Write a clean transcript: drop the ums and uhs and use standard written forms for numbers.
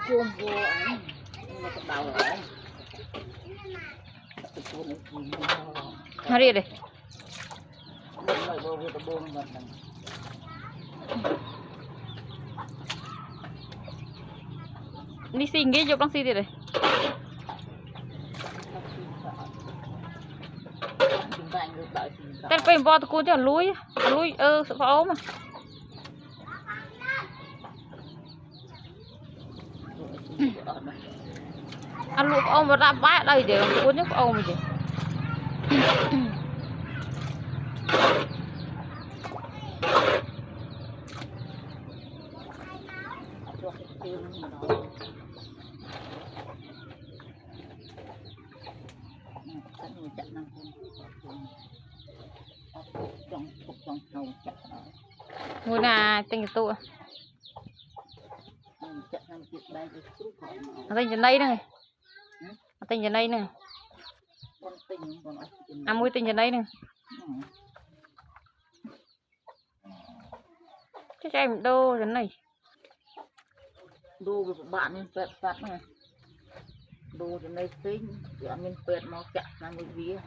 chôm vô anh nó có đau rồi hari deh mình vô vô bô mình ini singgih jauh sini deh tên phải bỏ tụi cho lúi sợ phá ốm à ăn lụa ông mà ra bãi đây để cuốn nhức ông gì ngồi nà tình tụ tình trên đây này tình trên đây nè mũi tình trên đây nè cái em đô cái này đô của bạn nên pet phát này đô trên đây xinh mình pet mau chặt là một vía